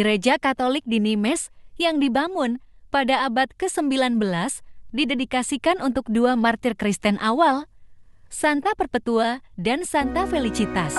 Gereja Katolik di Nimes yang dibangun pada abad ke-19 didedikasikan untuk dua martir Kristen awal, Santa Perpetua dan Santa Felicitas.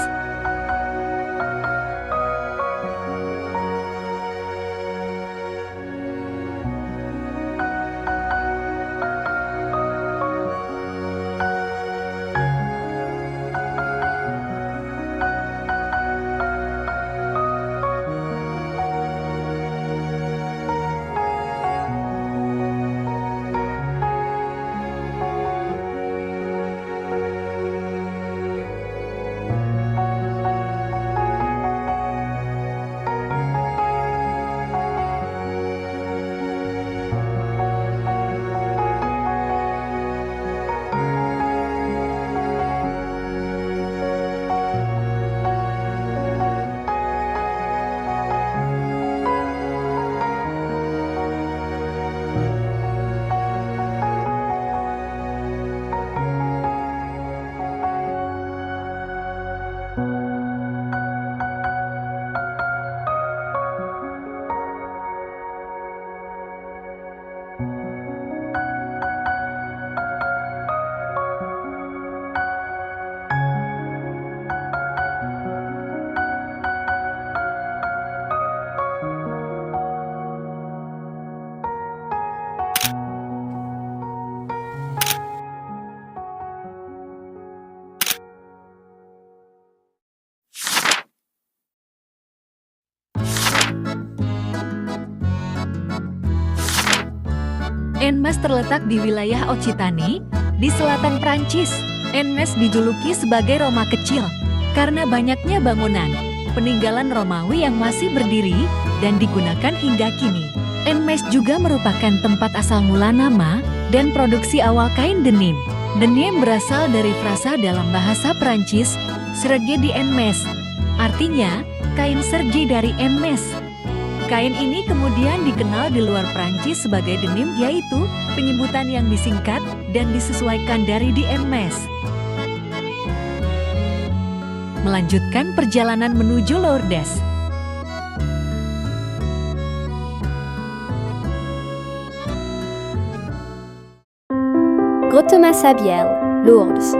Enmes terletak di wilayah Occitanie, di selatan Prancis. Enmes dijuluki sebagai Roma kecil karena banyaknya bangunan peninggalan Romawi yang masih berdiri dan digunakan hingga kini. Enmes juga merupakan tempat asal mula nama dan produksi awal kain denim. Denim berasal dari frasa dalam bahasa Prancis, serge di Enmes, artinya kain serge dari Enmes. Kain ini kemudian dikenal di luar Prancis sebagai denim, yaitu penyebutan yang disingkat dan disesuaikan dari di Enmes. Melanjutkan perjalanan menuju Lourdes. Grotte Massabielle, Lourdes.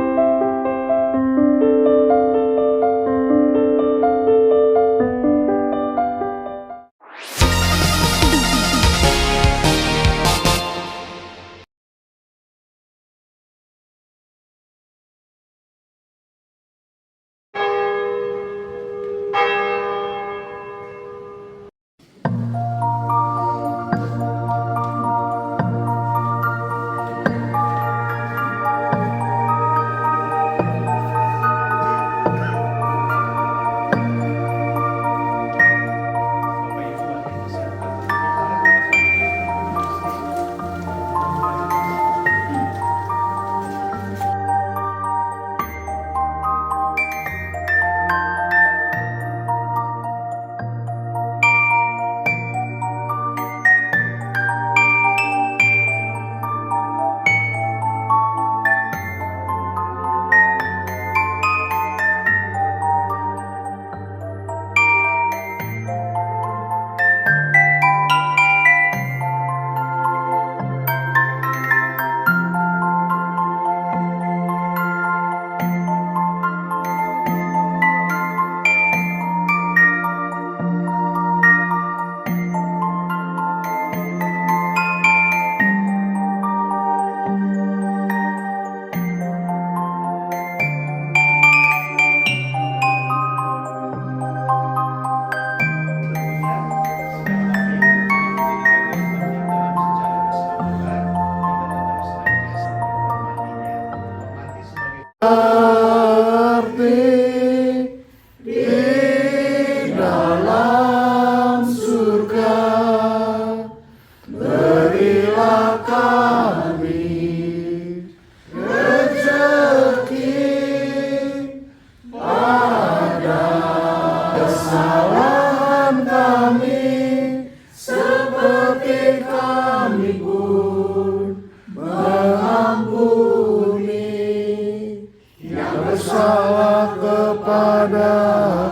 bersalah kepada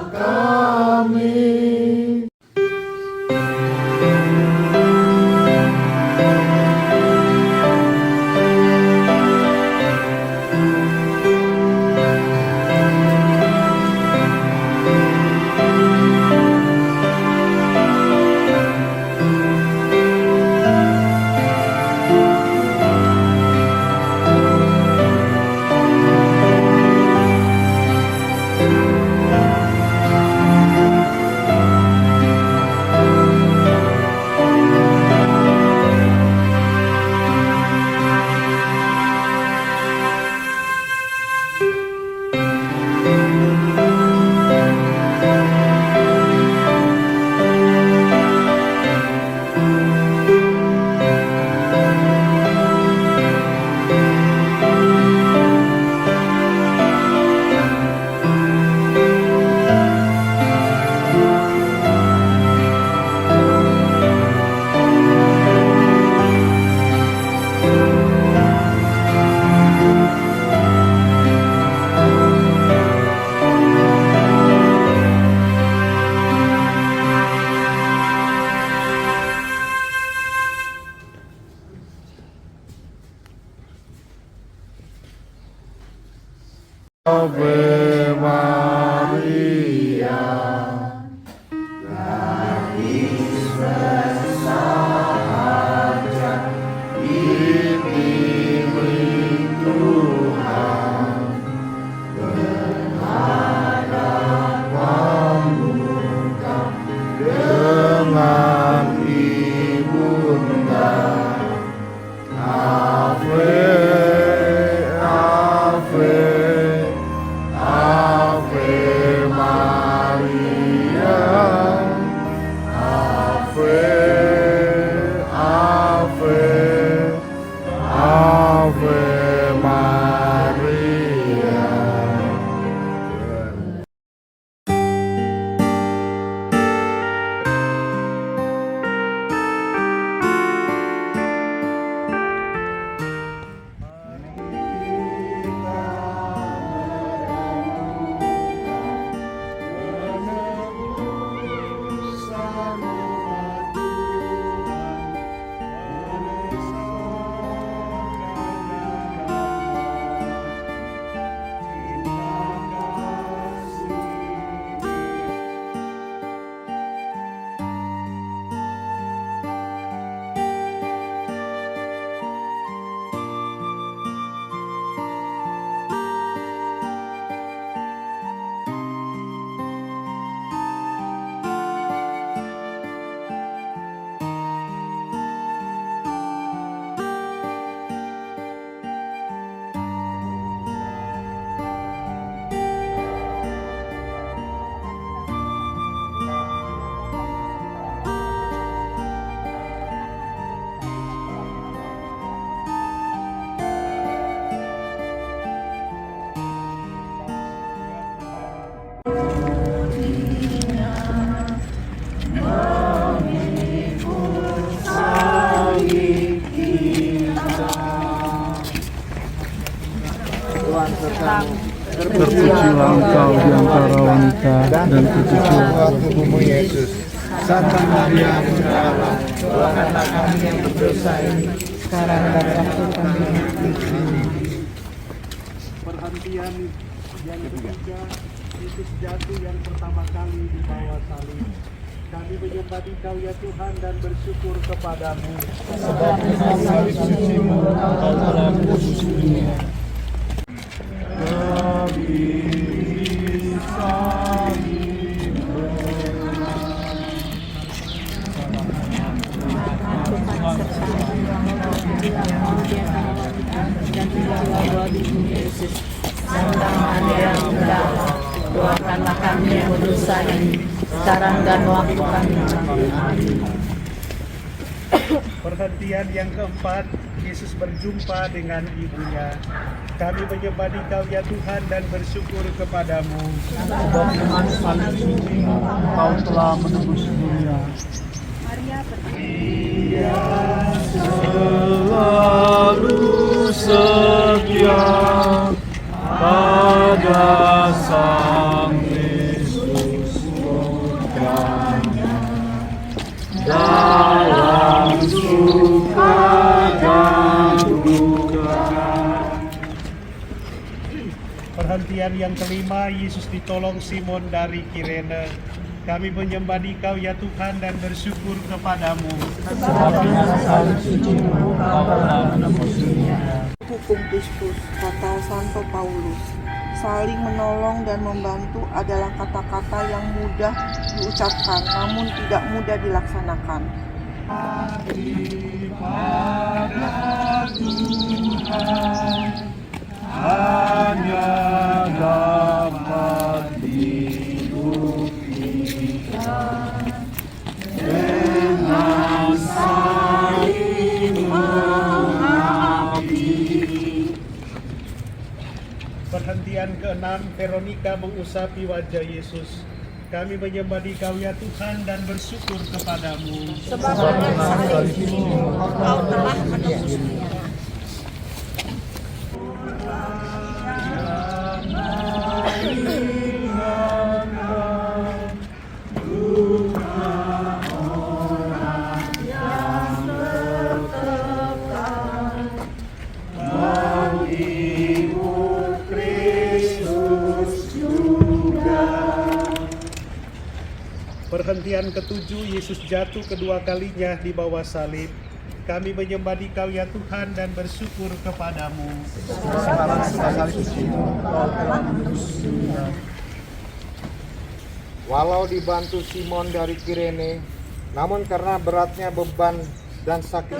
kami. Ave Maria, dengan ibunda. Ave, Ave, Ave Maria, Ave, Ave, Ave Maria. Terpujilah engkau di antara wanita dan terpujilah tubuhmu Yesus. Santa Maria Bunda Allah, doakanlah kami yang berdosa ini sekarang dan waktu kami mati. Perhentian yang ketiga, Yesus jatuh yang pertama kali di bawah salib. Kami menyembah Dikau ya Tuhan dan bersyukur kepadamu. sebab dengan salib suci-Mu engkau telah menebus dunia. Santa Maria Bunda Allah, doakanlah kami yang berdosa ini sekarang dan waktu kami mati. Perhentian yang keempat, Yesus berjumpa dengan ibunya. Kami menyembah Dikau ya Tuhan dan bersyukur kepadamu. Sebab dengan salib suci-Mu engkau telah menebus dunia. Selalu setia pada Sang Yesus putranya, dalam suka dan duka. Perhentian yang kelima, Yesus ditolong Simon dari Kirene. Kami menyembah Dikau ya Tuhan dan bersyukur kepadamu. Sebab dengan salib suci-Mu engkau telah menebus dunia. Hukum Pistus, kata Santo Paulus, saling menolong dan membantu adalah kata-kata yang mudah diucapkan namun tidak mudah dilaksanakan. Hanya dapat dibuktikan dengan saling mengabdi. Perhentian ke-6, Veronica mengusapi wajah Yesus. Kami menyembah Dikau ya Tuhan dan bersyukur kepadamu. Sebab dengan salibmu Engkau telah menebus dunia. Perhentian ke-7, Yesus jatuh kedua kalinya di bawah salib. Kami menyembah Dikau ya Tuhan dan bersyukur kepadamu. Walau dibantu Simon dari Kirene, namun karena beratnya beban dan sakit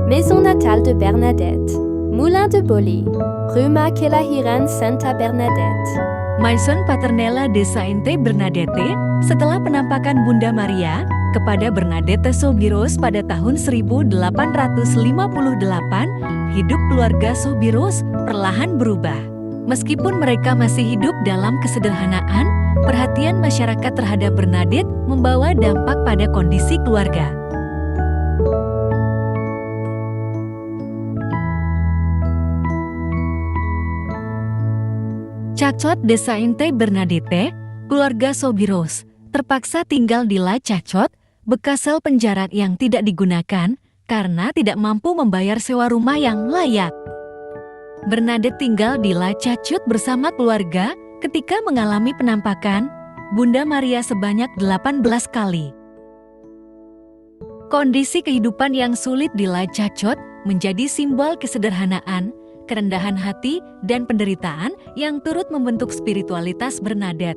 Maison natale de Bernadette, Moulin de Bollé, Rumah Kelahiran Santa Bernadette. Maison Paternella de Sainte Bernadette, setelah penampakan Bunda Maria kepada Bernadette Soubirous pada tahun 1858, hidup keluarga Soubirous perlahan berubah. Meskipun mereka masih hidup dalam kesederhanaan, perhatian masyarakat terhadap Bernadette membawa dampak pada kondisi keluarga. Cacot de Sainte Bernadette, keluarga Sobiros, terpaksa tinggal di La Cacot, bekas sel penjara yang tidak digunakan karena tidak mampu membayar sewa rumah yang layak. Bernadette tinggal di La Cacot bersama keluarga ketika mengalami penampakan Bunda Maria sebanyak 18 kali. Kondisi kehidupan yang sulit di La Cacot menjadi simbol kesederhanaan, kerendahan hati, dan penderitaan yang turut membentuk spiritualitas Bernadette.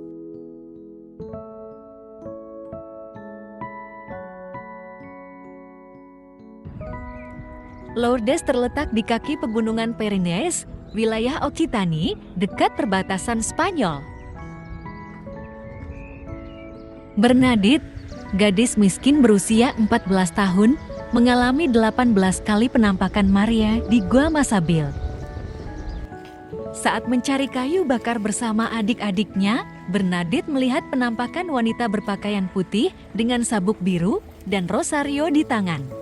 Lourdes terletak di kaki pegunungan Pyrenees, wilayah Occitanie, dekat perbatasan Spanyol. Bernadette, gadis miskin berusia 14 tahun, mengalami 18 kali penampakan Maria di Gua Masabil. Saat mencari kayu bakar bersama adik-adiknya, Bernadette melihat penampakan wanita berpakaian putih dengan sabuk biru dan rosario di tangan.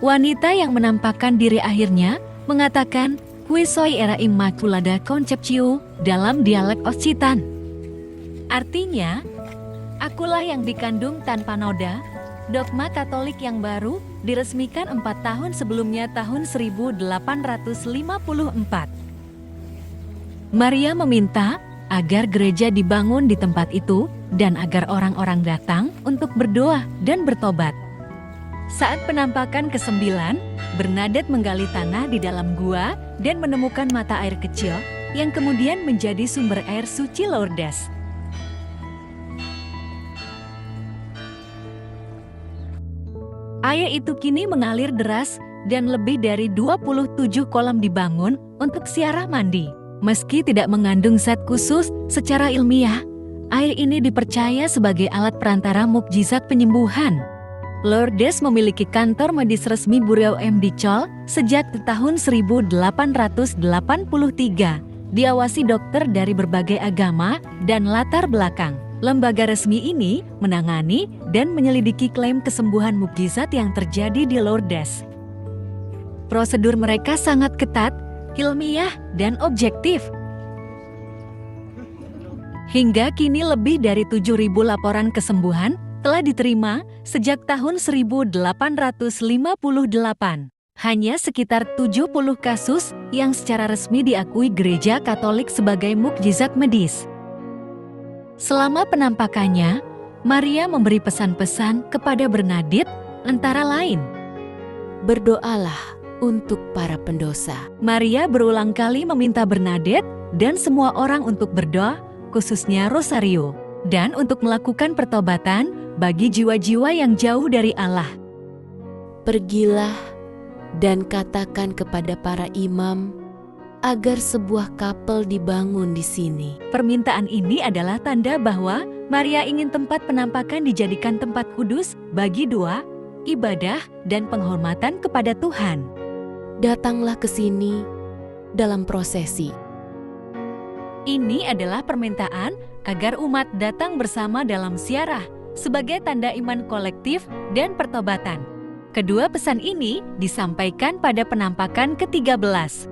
Wanita yang menampakkan diri akhirnya mengatakan, "Qui soy era Immaculada Concepción" dalam dialek Occitan. Artinya, akulah yang dikandung tanpa noda. Dogma Katolik yang baru diresmikan 4 tahun sebelumnya tahun 1854. Maria meminta agar gereja dibangun di tempat itu dan agar orang-orang datang untuk berdoa dan bertobat. Saat penampakan ke-9, Bernadette menggali tanah di dalam gua dan menemukan mata air kecil yang kemudian menjadi sumber air suci Lourdes. Air itu kini mengalir deras dan lebih dari 27 kolam dibangun untuk siarah mandi. Meski tidak mengandung zat khusus secara ilmiah, air ini dipercaya sebagai alat perantara mukjizat penyembuhan. Lourdes memiliki kantor medis resmi Bureau MD Chol sejak tahun 1883, diawasi dokter dari berbagai agama dan latar belakang. Lembaga resmi ini menangani dan menyelidiki klaim kesembuhan mukjizat yang terjadi di Lourdes. Prosedur mereka sangat ketat, ilmiah, dan objektif. Hingga kini lebih dari 7.000 laporan kesembuhan telah diterima sejak tahun 1858. Hanya sekitar 70 kasus yang secara resmi diakui Gereja Katolik sebagai mukjizat medis. Selama penampakannya, Maria memberi pesan-pesan kepada Bernadette antara lain, "Berdoalah untuk para pendosa." Maria berulang kali meminta Bernadette dan semua orang untuk berdoa, khususnya rosario, dan untuk melakukan pertobatan bagi jiwa-jiwa yang jauh dari Allah. "Pergilah dan katakan kepada para imam agar sebuah kapel dibangun di sini." Permintaan ini adalah tanda bahwa Maria ingin tempat penampakan dijadikan tempat kudus bagi doa, ibadah, dan penghormatan kepada Tuhan. "Datanglah ke sini dalam prosesi." Ini adalah permintaan agar umat datang bersama dalam ziarah sebagai tanda iman kolektif dan pertobatan. Kedua pesan ini disampaikan pada penampakan ke-13.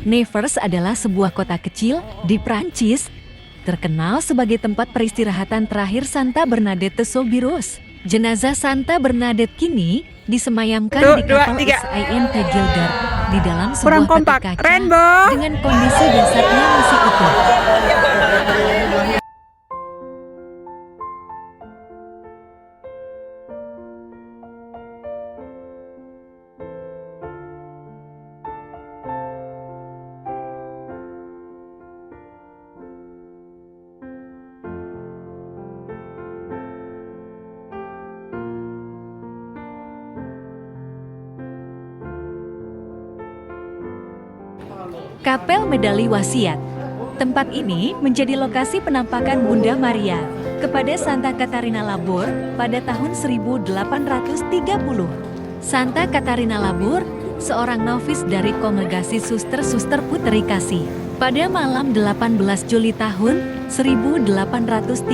Nevers adalah sebuah kota kecil di Prancis, terkenal sebagai tempat peristirahatan terakhir Santa Bernadette Soubirous. Jenazah Santa Bernadette kini disemayamkan di kapal Saint Gilder di dalam sebuah peti kaca dengan kondisi jasadnya masih utuh. Kapel Medali Wasiat. Tempat ini menjadi lokasi penampakan Bunda Maria kepada Santa Catarina Labour pada tahun 1830. Santa Catarina Labour, seorang novis dari kongregasi Suster-Suster Puteri Kasih. Pada malam 18 Juli tahun 1830,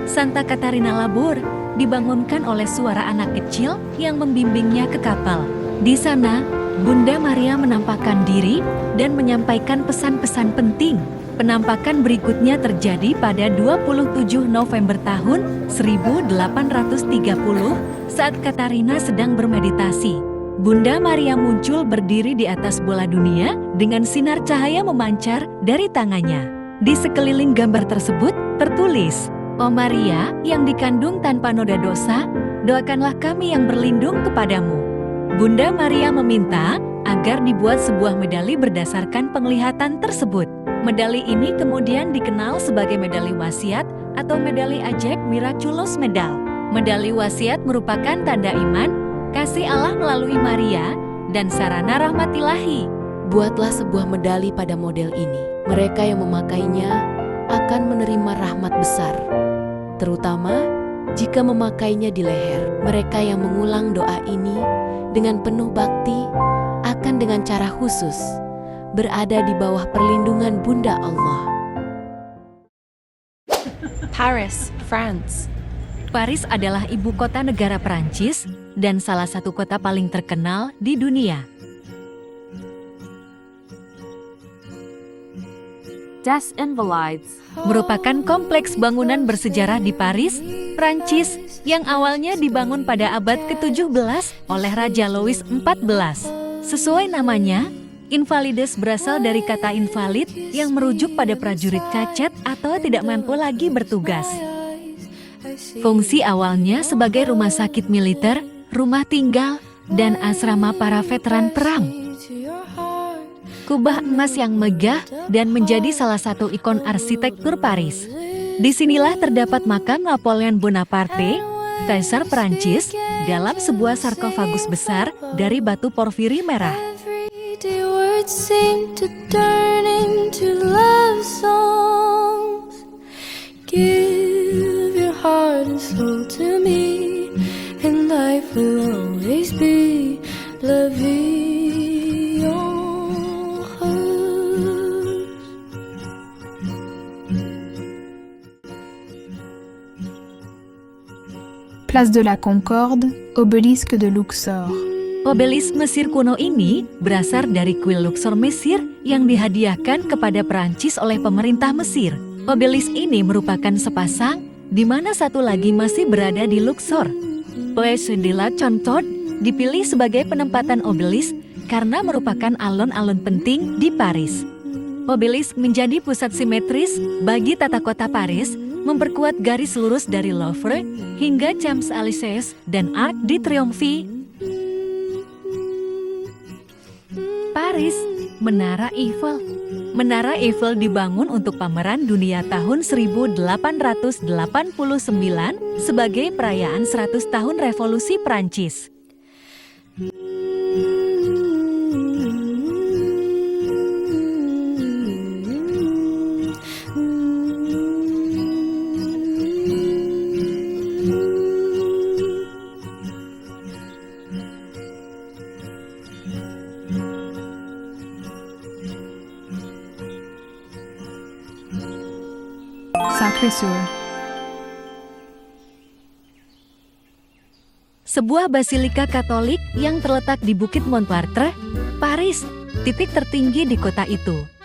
Santa Catarina Labour dibangunkan oleh suara anak kecil yang membimbingnya ke kapal. Di sana, Bunda Maria menampakkan diri dan menyampaikan pesan-pesan penting. Penampakan berikutnya terjadi pada 27 November tahun 1830 saat Katarina sedang bermeditasi. Bunda Maria muncul berdiri di atas bola dunia dengan sinar cahaya memancar dari tangannya. Di sekeliling gambar tersebut tertulis, "O Maria yang dikandung tanpa noda dosa, doakanlah kami yang berlindung kepadamu." Bunda Maria meminta agar dibuat sebuah medali berdasarkan penglihatan tersebut. Medali ini kemudian dikenal sebagai medali wasiat atau medali ajaib Miraculous Medal. Medali wasiat merupakan tanda iman, kasih Allah melalui Maria, dan sarana rahmat ilahi. Buatlah sebuah medali pada model ini. Mereka yang memakainya akan menerima rahmat besar, terutama jika memakainya di leher. Mereka yang mengulang doa ini dengan penuh bakti akan dengan cara khusus berada di bawah perlindungan Bunda Allah. Paris, France. Paris adalah ibu kota negara Prancis dan salah satu kota paling terkenal di dunia. Das Invalides Merupakan kompleks bangunan bersejarah di Paris, Prancis, yang awalnya dibangun pada abad ke-17 oleh Raja Louis XIV. Sesuai namanya, Invalides berasal dari kata invalid yang merujuk pada prajurit cacat atau tidak mampu lagi bertugas. Fungsi awalnya sebagai rumah sakit militer, rumah tinggal, dan asrama para veteran perang. Kubah emas yang megah dan menjadi salah satu ikon arsitektur Paris. Disinilah terdapat makam Napoleon Bonaparte, Kaisar Prancis, dalam sebuah sarkofagus besar dari batu porfiri merah. Place de la Concorde, obélisque de Luxor. Obelis Mesir kuno ini berasal dari kuil Luxor Mesir yang dihadiahkan kepada Prancis oleh pemerintah Mesir. Obelis ini merupakan sepasang, di mana satu lagi masih berada di Luxor. Place de la Concorde dipilih sebagai penempatan obelis karena merupakan alun-alun penting di Paris. Obelis menjadi pusat simetris bagi tata kota Paris, memperkuat garis lurus dari Louvre hingga Champs-Élysées dan Arc de Triomphe. Paris, Menara Eiffel. Menara Eiffel dibangun untuk pameran dunia tahun 1889 sebagai perayaan 100 tahun Revolusi Prancis. Sacré-Cœur. Sebuah basilika Katolik yang terletak di Bukit Montmartre, Paris, titik tertinggi di kota itu.